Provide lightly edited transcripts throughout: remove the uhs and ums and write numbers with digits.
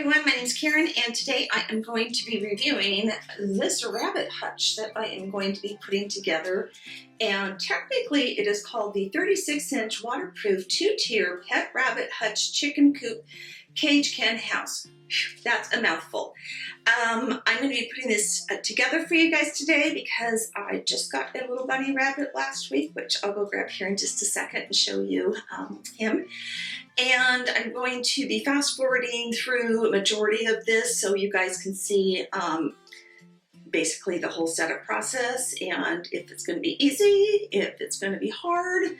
everyone, my name is Karen and today I am going to be reviewing this Rabbit Hutch that I am going to be putting together, and technically it is called the 36-inch waterproof 2-tier pet rabbit hutch chicken coop cage can house. That's a mouthful. I'm going to be putting this together for you guys today because I just got a little bunny rabbit last week, which I'll go grab here in just a second and show you him. And I'm going to be fast forwarding through a majority of this so you guys can see basically the whole setup process and if it's going to be easy, if it's going to be hard,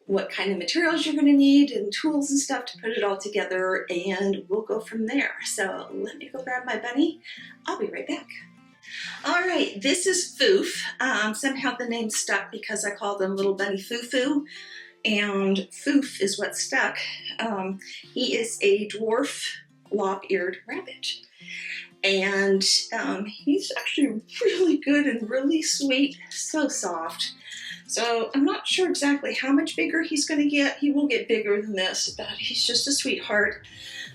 what kind of materials you're going to need and tools and stuff to put it all together, and we'll go from there. So let me go grab my bunny. I'll be right back. All right, this is Foof. Somehow the name stuck because I called him Little Bunny Foo-Foo, and Foof is what stuck. He is a dwarf lop-eared rabbit, and he's actually really good and really sweet, so soft. So I'm not sure exactly how much bigger he's going to get. He will get bigger than this, but he's just a sweetheart.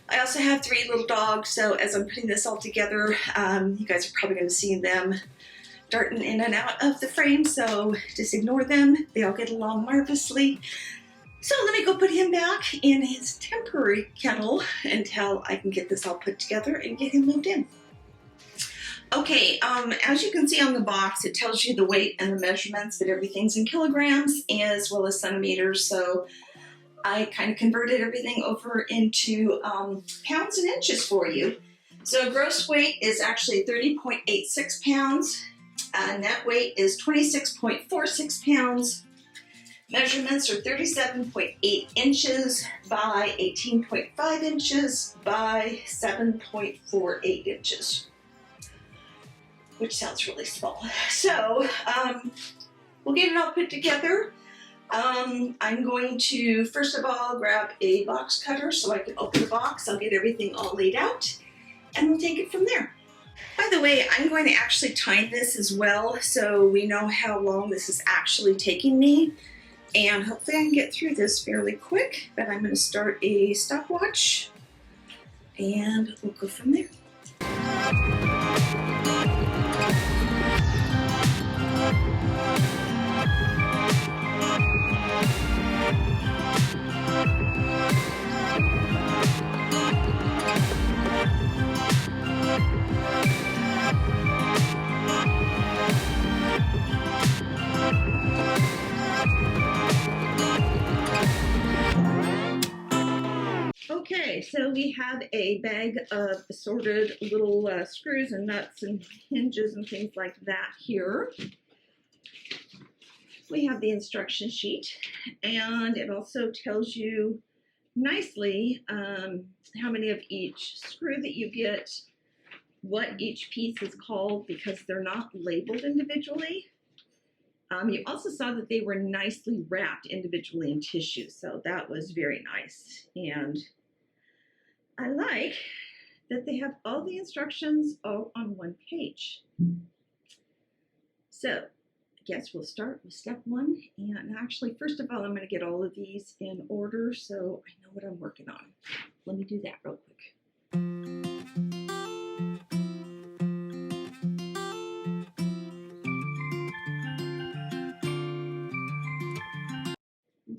I also have 3 little dogs, so as I'm putting this all together, you guys are probably going to see them darting in and out of the frame, so just ignore them. They all get along marvelously. So let me go put him back in his temporary kennel until I can get this all put together and get him moved in. Okay, as you can see on the box, it tells you the weight and the measurements, but everything's in kilograms as well as centimeters, so I kind of converted everything over into pounds and inches for you. So gross weight is actually 30.86 pounds. Net weight is 26.46 pounds. Measurements are 37.8 inches by 18.5 inches by 7.48 inches, which sounds really small. So we'll get it all put together. I'm going to, first of all, grab a box cutter so I can open the box. I'll get everything all laid out, and we'll take it from there. By the way, I'm going to actually time this as well so we know how long this is actually taking me. And hopefully I can get through this fairly quick, but I'm going to start a stopwatch and we'll go from there. Okay, so we have a bag of assorted little screws and nuts and hinges and things like that here. We have the instruction sheet, and it also tells you nicely how many of each screw that you get, what each piece is called because they're not labeled individually. You also saw that they were nicely wrapped individually in tissue, so that was very nice. And I like that they have all the instructions all on one page. So I guess we'll start with step 1. And actually, first of all, I'm going to get all of these in order so I know what I'm working on. Let me do that real quick.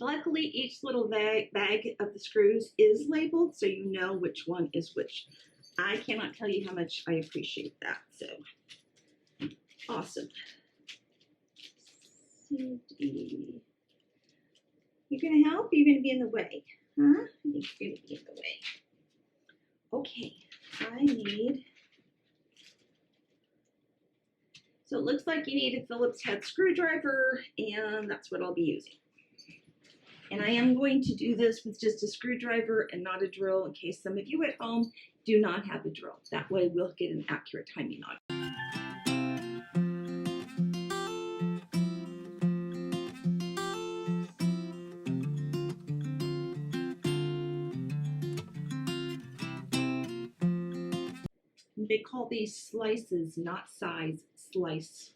Luckily, each little bag of the screws is labeled, so you know which one is which. I cannot tell you how much I appreciate that, so awesome. You gonna help? Or you gonna be in the way? Huh? I think you're gonna be in the way. Okay, I need, so it looks like you need a Phillips head screwdriver, and that's what I'll be using. And I am going to do this with just a screwdriver and not a drill in case some of you at home do not have a drill. That way we'll get an accurate timing on it. They call these slices, not size, slice.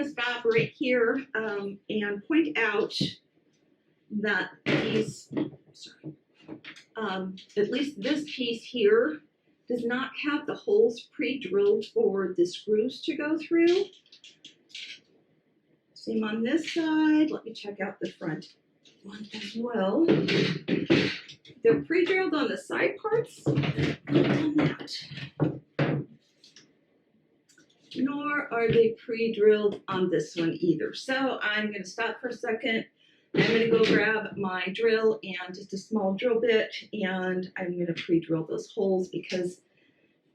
to stop right here and point out that these, at least this piece here, does not have the holes pre-drilled for the screws to go through. Same on this side. Let me check out the front one as well. They're pre-drilled on the side parts, not on that. Nor are they pre-drilled on this one either. So I'm going to stop for a second. I'm going to go grab my drill and just a small drill bit, and I'm going to pre-drill those holes because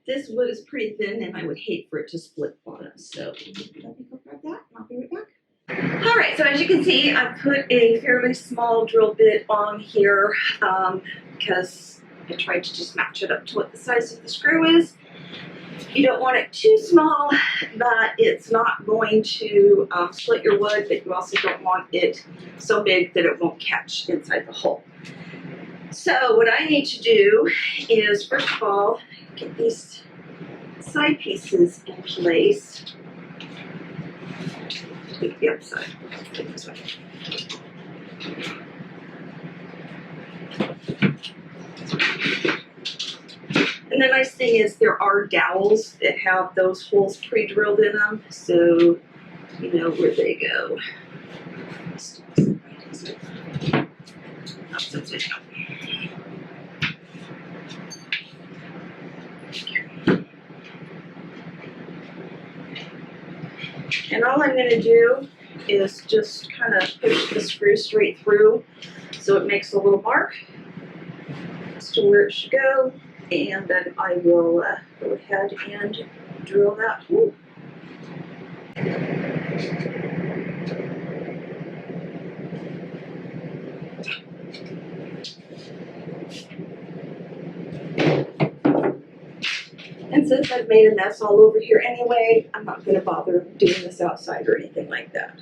this wood is pretty thin and I would hate for it to split on us. So let me go grab that and I'll be right back. All right, so as you can see, I've put a fairly small drill bit on here because I tried to just match it up to what the size of the screw is. You don't want it too small that it's not going to split your wood, but you also don't want it so big that it won't catch inside the hole. So what I need to do is, first of all, get these side pieces in place. Take the upside. Take it this way. And the nice thing is there are dowels that have those holes pre-drilled in them, so you know where they go. And all I'm going to do is just kind of push the screw straight through so it makes a little mark as to where it should go. And then I will go ahead and drill that hole. And since I've made a mess all over here anyway, I'm not going to bother doing this outside or anything like that.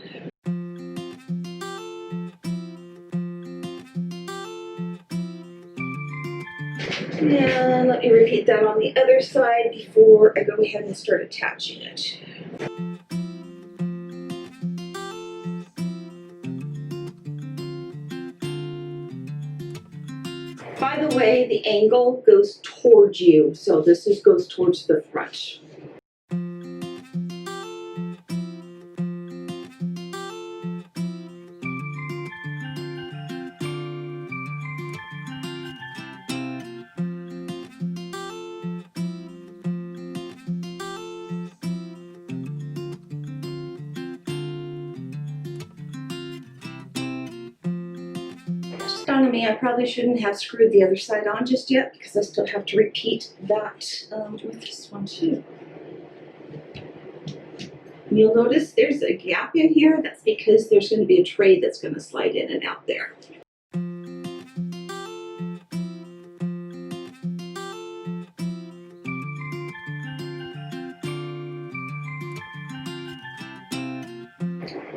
And let me repeat that on the other side before I go ahead and start attaching it. By the way, the angle goes towards you, so this goes towards the front. Dawned on me, I probably shouldn't have screwed the other side on just yet because I still have to repeat that with this one too. You'll notice there's a gap in here. That's because there's going to be a tray that's going to slide in and out there.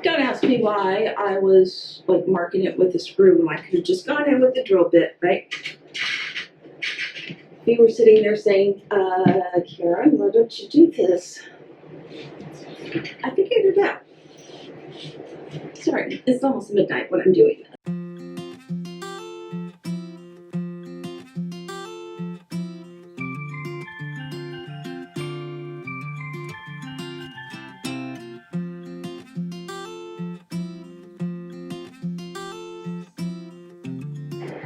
Don't ask me why I was like marking it with a screw when I could have just gone in with the drill bit, right? You were sitting there saying, Karen, why don't you do this? I figured it out. Sorry, it's almost midnight when I'm doing this.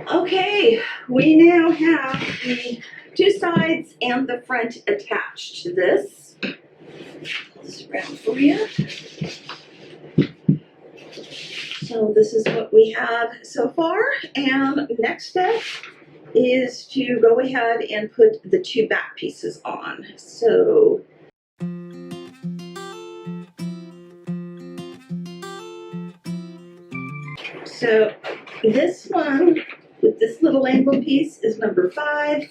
Okay, we now have the two sides and the front attached to this. This around for you. So this is what we have so far, and next step is to go ahead and put the two back pieces on. So this one with this little angle piece is number 5.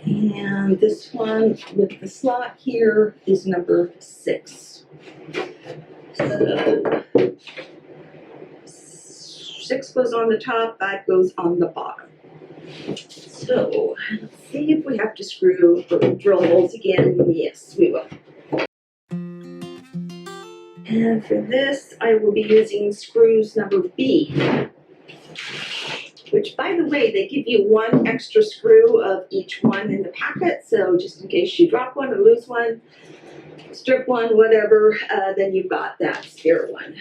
And this one with the slot here is number 6. So 6 goes on the top, 5 goes on the bottom. So let's see if we have to screw or drill holes again. Yes, we will. And for this, I will be using screws number B, which, by the way, they give you one extra screw of each one in the packet. So just in case you drop one or lose one, strip one, whatever, then you've got that spare one.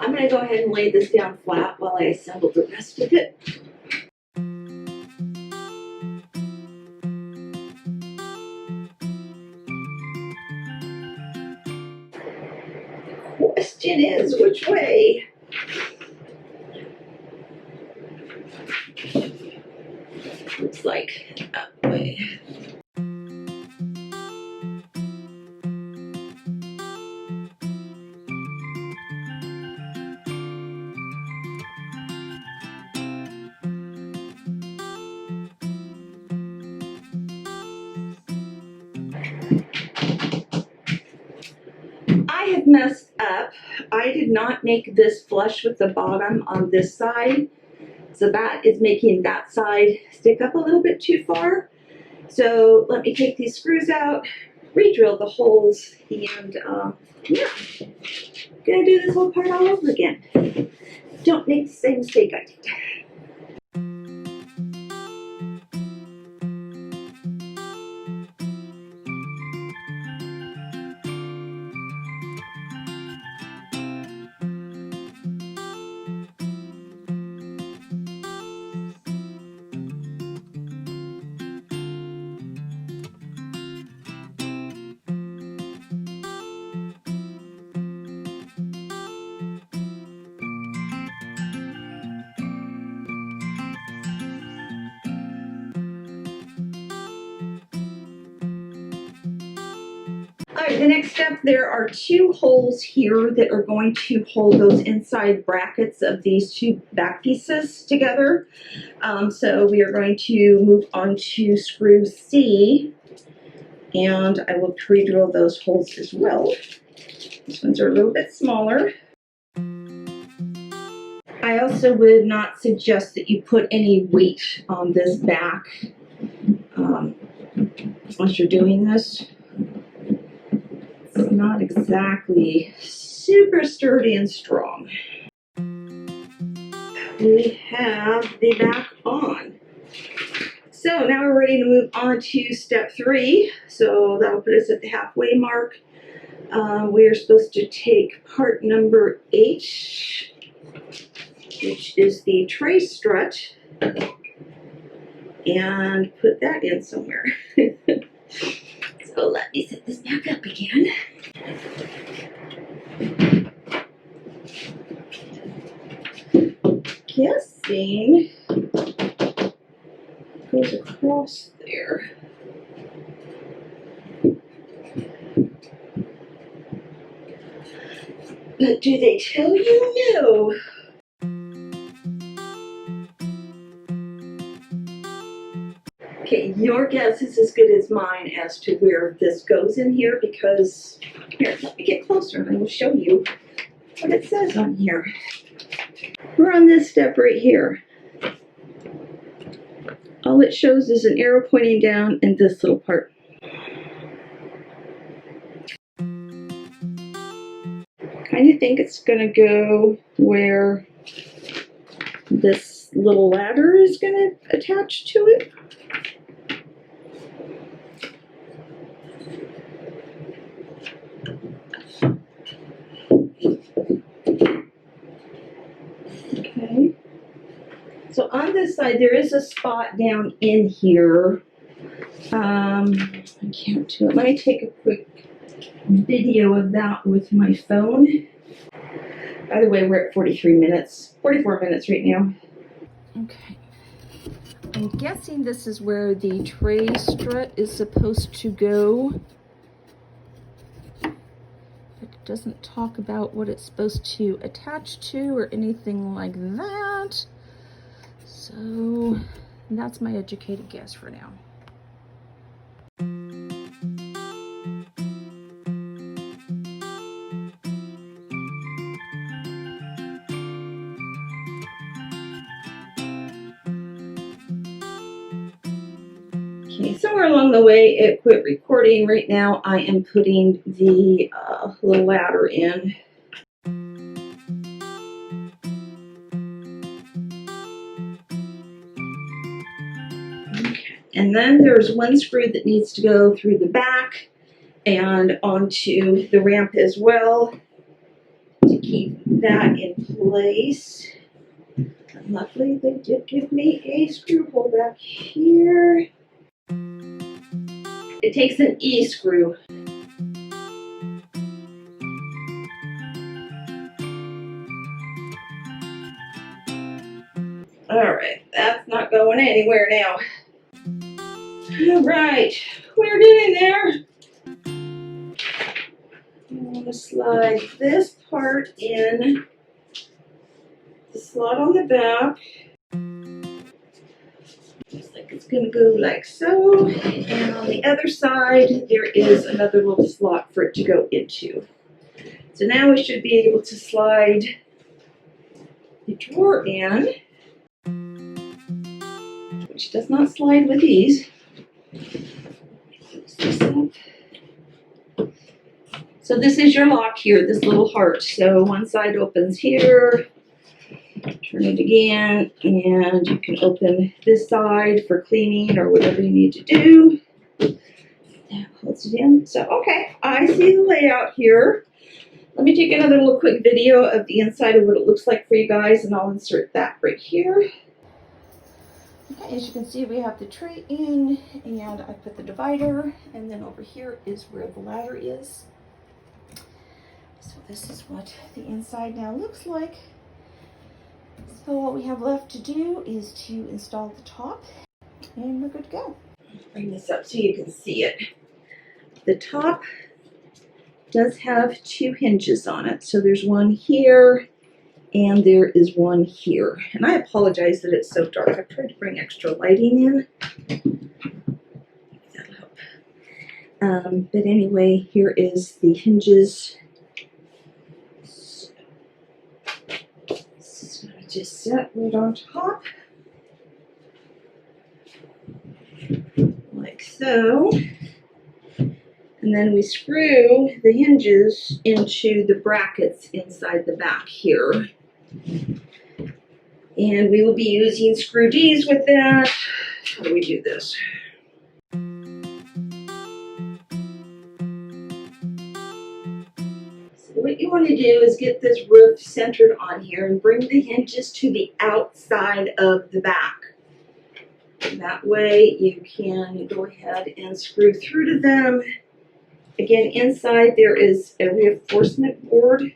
I'm going to go ahead and lay this down flat while I assemble the rest of it. The question is, which way? Looks like that way. I have messed up. I did not make this flush with the bottom on this side. So that is making that side stick up a little bit too far. So let me take these screws out, re-drill the holes, and yeah, gonna do this whole part all over again. Don't make the same mistake I did. All right, the next step, there are two holes here that are going to hold those inside brackets of these two back pieces together. So we are going to move on to screw C, and I will pre-drill those holes as well. These ones are a little bit smaller. I also would not suggest that you put any weight on this back once you're doing this. It's not exactly super sturdy and strong. We have the back on. So now we're ready to move on to step 3. So that will put us at the halfway mark. We are supposed to take part number 8, which is the tray strut, and put that in somewhere. So let me set this back up again. Guessing goes across there. But do they tell you no? Okay, your guess is as good as mine as to where this goes in here, because, here, let me get closer and I will show you what it says on here. We're on this step right here. All it shows is an arrow pointing down and this little part. Kind of think it's going to go where this little ladder is going to attach to it. Okay. So on this side, there is a spot down in here. I can't do it. Let me take a quick video of that with my phone. By the way, we're at 44 minutes right now. Okay. I'm guessing this is where the tray strut is supposed to go. It doesn't talk about what it's supposed to attach to or anything like that. So that's my educated guess for now. Okay, somewhere along the way it quit recording. Right now I am putting the little ladder in. Okay. And then there's one screw that needs to go through the back and onto the ramp as well to keep that in place. And luckily they did give me a screw hole back here. It takes an E screw. All right, that's not going anywhere now. All right, we're getting there. I'm going to slide this part in the slot on the back. Looks like it's going to go like so. And on the other side, there is another little slot for it to go into. So now we should be able to slide the drawer in, which does not slide with ease. Close this up. So this is your lock here, this little heart. So one side opens here, turn it again, and you can open this side for cleaning or whatever you need to do. That holds it in. So, okay, I see the layout here. Let me take another little quick video of the inside of what it looks like for you guys, and I'll insert that right here. Okay, as you can see, we have the tray in, and I put the divider, and then over here is where the ladder is. So this is what the inside now looks like. So what we have left to do is to install the top, and we're good to go. Bring this up so you can see it. The top does have two hinges on it. So there's one here, and there is one here. And I apologize that it's so dark. I've tried to bring extra lighting in. That'll help. But anyway, here is the hinges. Just set right on top, like so. And then we screw the hinges into the brackets inside the back here. And we will be using screw Ds with that. How do we do this? What you want to do is get this roof centered on here and bring the hinges to the outside of the back. And that way you can go ahead and screw through to them. Again, inside there is a reinforcement board,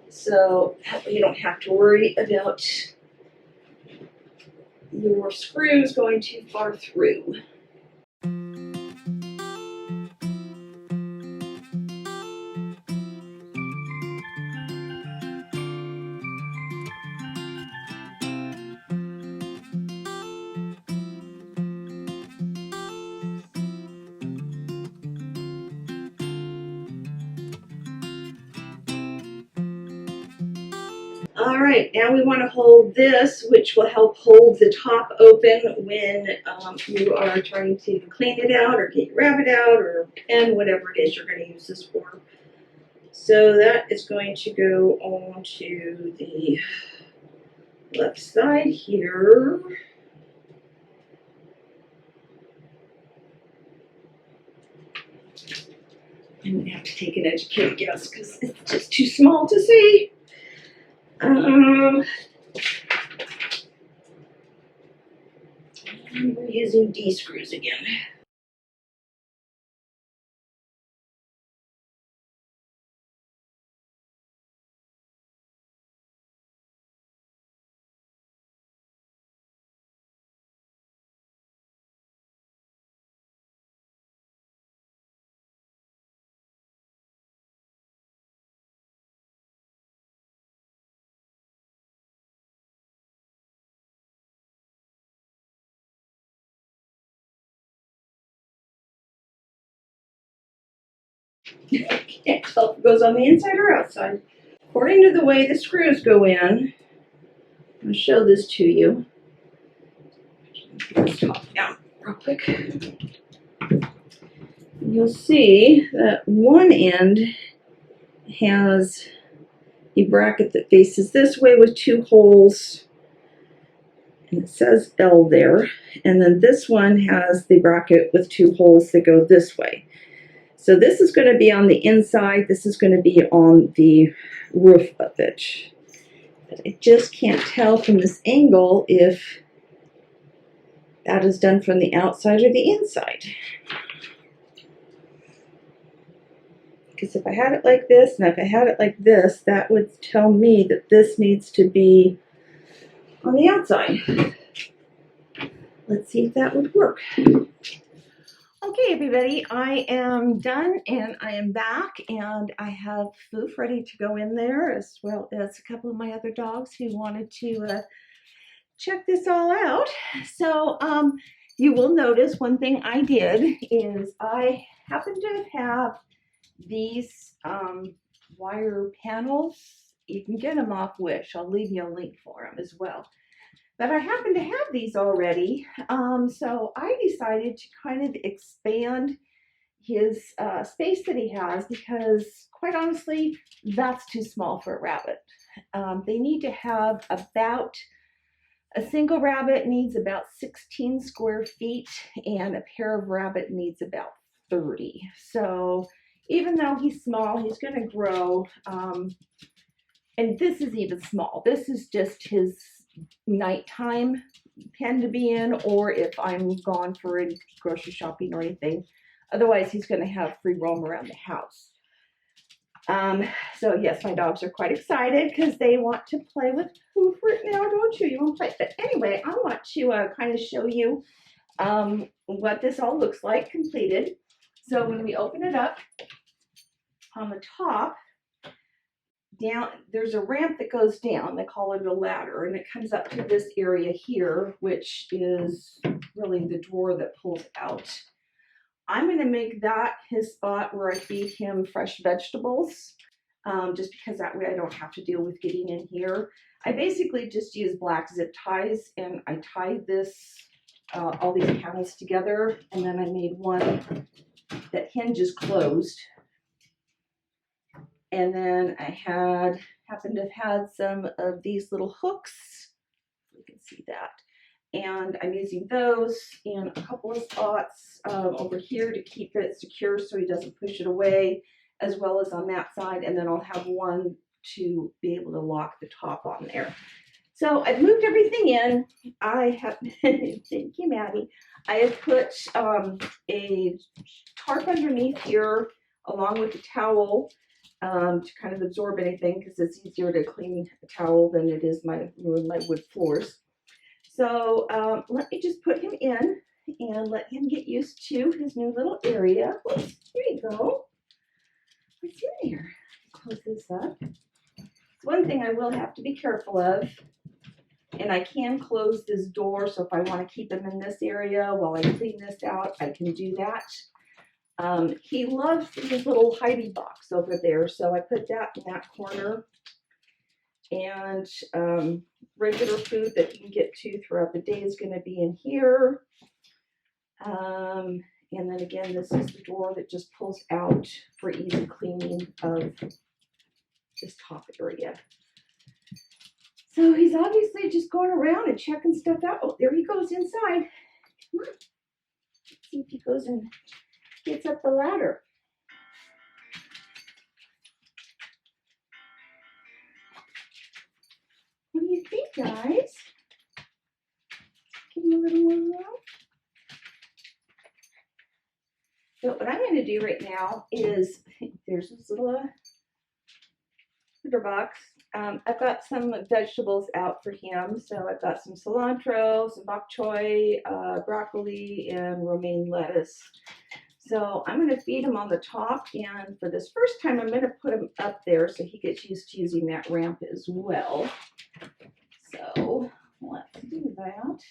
so that way you don't have to worry about your screws going too far through. All right, now we want to hold this, which will help hold the top open when you are trying to clean it out or get your rabbit out or pen, whatever it is you're going to use this for. So that is going to go onto the left side here. I'm going to have to take an educated guess because it's just too small to see. And we're using D screws again. Can't tell if it goes on the inside or outside. According to the way the screws go in, I'm going to show this to you. Let's top down real quick. you'll see that one end has a bracket that faces this way with 2 holes, and it says L there, and then this one has the bracket with 2 holes that go this way. So this is going to be on the inside, this is going to be on the roof of it. But I just can't tell from this angle if that is done from the outside or the inside. Because if I had it like this, and if I had it like this, that would tell me that this needs to be on the outside. Let's see if that would work. Okay, everybody, I am done and I am back, and I have Foof ready to go in there, as well as a couple of my other dogs who wanted to check this all out. So you will notice one thing I did is I happen to have these wire panels. You can get them off Wish. I'll leave you a link for them as well. But I happen to have these already, so I decided to kind of expand his space that he has, because quite honestly, that's too small for a rabbit. They need to have about, a single rabbit needs about 16 square feet, and a pair of rabbit needs about 30. So even though he's small, he's going to grow. And this is even small. This is just his nighttime pen to be in, or if I'm gone for any grocery shopping or anything. Otherwise, he's going to have free roam around the house. So yes, my dogs are quite excited because they want to play with Foof right now, don't you? You want to play? But anyway, I want to kind of show you what this all looks like completed. So when we open it up, on the top, down, there's a ramp that goes down. They call it a ladder, and it comes up to this area here, which is really the drawer that pulls out. I'm going to make that his spot where I feed him fresh vegetables, just because that way I don't have to deal with getting in here. I basically just use black zip ties, and I tied this, all these panels together, and then I made one that hinges closed. And then I happened to have had some of these little hooks. You can see that. And I'm using those in a couple of spots over here to keep it secure so he doesn't push it away, as well as on that side. And then I'll have one to be able to lock the top on there. So I've moved everything in. I have, thank you, Maddie. I have put a tarp underneath here along with the towel, to kind of absorb anything, because it's easier to clean a towel than it is my wood floors. So let me just put him in and let him get used to his new little area. Whoops, here you go. What's in here? Close this up. One thing I will have to be careful of, and I can close this door, so if I want to keep him in this area while I clean this out, I can do that. He loves his little hidey box over there, so I put that in that corner. And regular food that he can get to throughout the day is going to be in here. And then again, this is the drawer that just pulls out for easy cleaning of this top area. So he's obviously just going around and checking stuff out. Oh, there he goes inside. Come on. Let's see if he goes and gets up the ladder. What do you think, guys? Give him a little more room. So what I'm going to do right now is, there's this little litter box. I've got some vegetables out for him. So I've got some cilantro, some bok choy, broccoli, and romaine lettuce. So I'm going to feed him on the top, and for this first time, I'm going to put him up there so he gets used to using that ramp as well. So let's do that.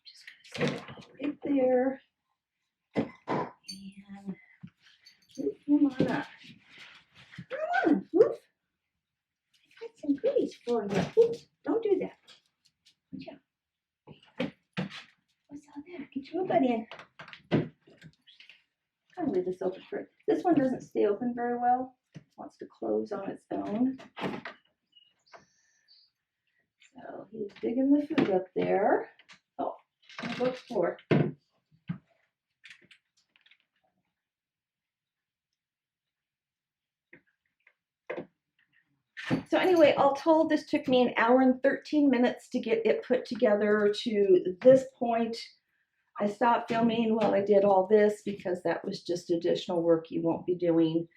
Just going to set it right there, and move him on up. Come on, Foof. I got some goodies for you. Oops, don't do that. Good job. What's that in. I'll leave this open for, this one doesn't stay open very well. It wants to close on its own. So he's digging the food up there. Oh, I'll go explore. So anyway, all told, this took me 1 hour and 13 minutes to get it put together to this point. I stopped filming while I did all this because that was just additional work you won't be doing.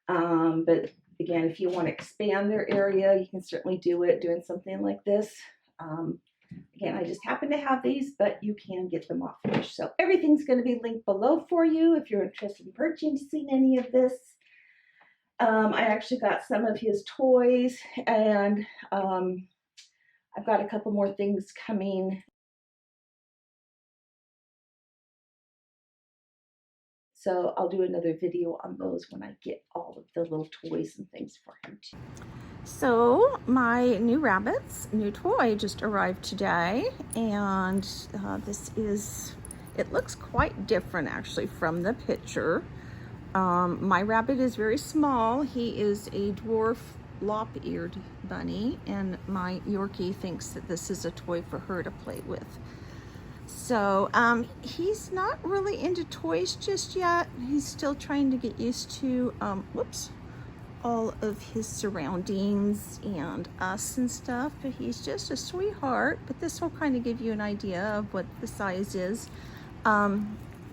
But again, if you want to expand their area, you can certainly do it doing something like this. Again, I just happen to have these, but you can get them off Wish. So everything's going to be linked below for you if you're interested in purchasing any of this. I actually got some of his toys, and I've got a couple more things coming. So I'll do another video on those when I get all of the little toys and things for him too. So my new rabbit's new toy just arrived today, and this is, it looks quite different actually from the picture. My rabbit is very small. He is a dwarf lop-eared bunny, and my Yorkie thinks that this is a toy for her to play with. So he's not really into toys just yet. He's still trying to get used to all of his surroundings and us and stuff, but he's just a sweetheart. But this will kind of give you an idea of what the size is.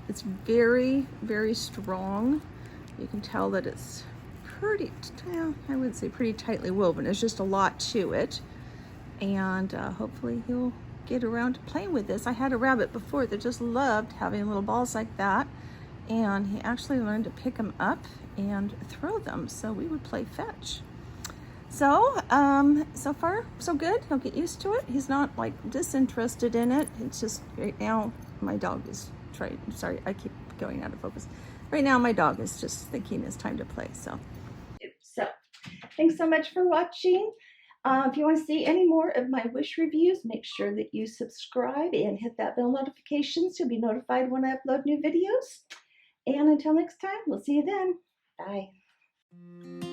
It's very, very strong. You can tell that it's pretty, well, I wouldn't say pretty tightly woven. There's just a lot to it. And hopefully he'll get around to playing with this. I had a rabbit before that just loved having little balls like that. And he actually learned to pick them up and throw them. So we would play fetch. So, so far, so good. He'll get used to it. He's not like disinterested in it. It's just right now, my dog is trying, sorry, I keep going out of focus. Right now, my dog is just thinking it's time to play, so. Thanks so much for watching. If you want to see any more of my Wish reviews, make sure that you subscribe and hit that bell notification so you'll be notified when I upload new videos. And until next time, we'll see you then. Bye.